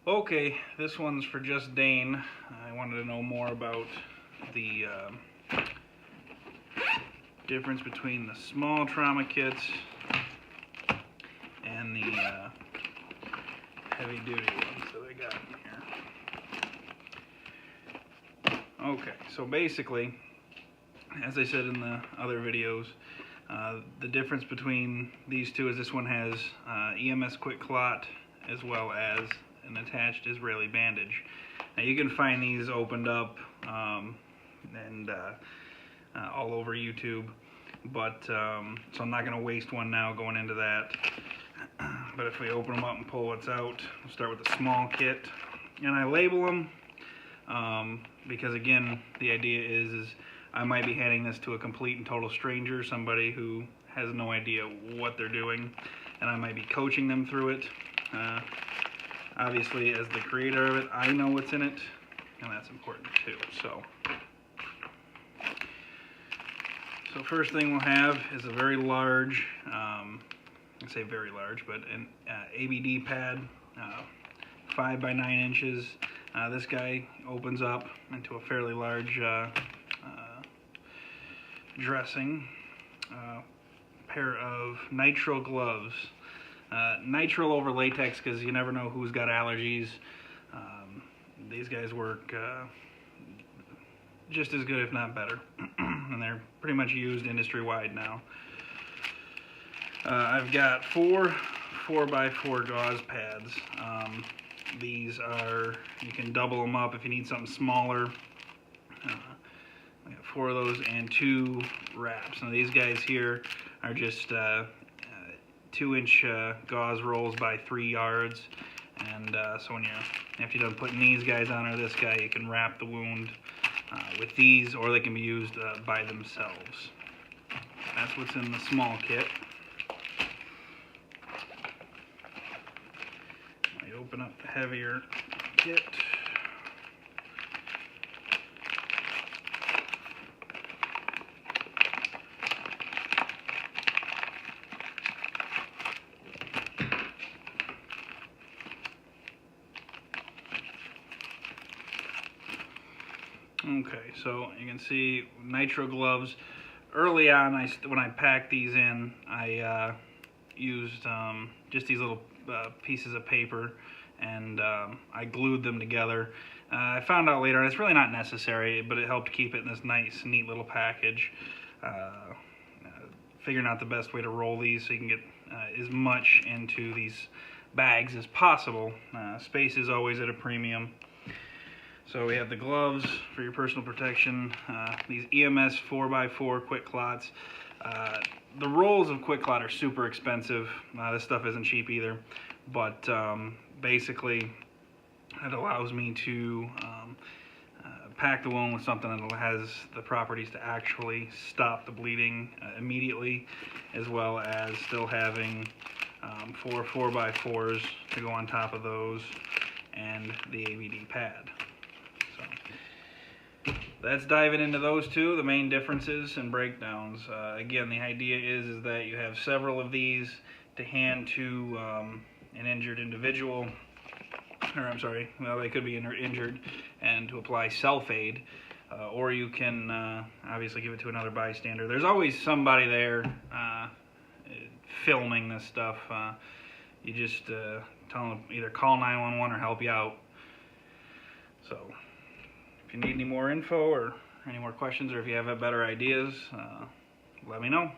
Okay, this one's for just Dane. I wanted to know more about the difference between the small trauma kits and the heavy duty ones that I got in here. Okay, so basically, as I said in the other videos, the difference between these two is this one has EMS quick clot as well as an attached Israeli bandage. Now you can find these opened up and all over YouTube, but so I'm not going to waste one now going into that. But if we open them up and pull what's out, we'll start with the small kit, and I label them because again the idea is I might be handing this to a complete and total stranger, somebody who has no idea what they're doing, and I might be coaching them through it. Obviously, as the creator of it, I know what's in it, and that's important too. So first thing we'll have is a very large, I say very large, but an ABD pad, 5 by 9 inches. This guy opens up into a fairly large dressing. Pair of nitrile gloves. Nitrile over latex because you never know who's got allergies. These guys work just as good, if not better, and they're pretty much used industry-wide now. I've got four 4x4 gauze pads. These are, you can double them up if you need something smaller. I got 4 of those and 2 wraps. Now these guys here are just 2-inch gauze rolls by 3 yards, and so when after you're done putting these guys on or this guy, you can wrap the wound with these, or they can be used by themselves. That's what's in the small kit. I open up the heavier kit. Okay, so you can see nitrile gloves. Early on, when I packed these in, I used just these little pieces of paper, and I glued them together. I found out later it's really not necessary, but it helped keep it in this nice, neat little package. Figuring out the best way to roll these so you can get as much into these bags as possible. Space is always at a premium. So we have the gloves for your personal protection, these EMS 4x4 quick clots. The rolls of quick clot are super expensive. This stuff isn't cheap either, but basically it allows me to pack the wound with something that has the properties to actually stop the bleeding immediately, as well as still having 4 4x4s to go on top of those, and the ABD pad. That's diving into those two, the main differences and breakdowns. Again, the idea is that you have several of these to hand to an injured individual, or I'm sorry, well, they could be injured, and to apply self-aid, or you can obviously give it to another bystander. There's always somebody there filming this stuff. You just tell them either call 911 or help you out. So if you need any more info or any more questions, or if you have better ideas, let me know.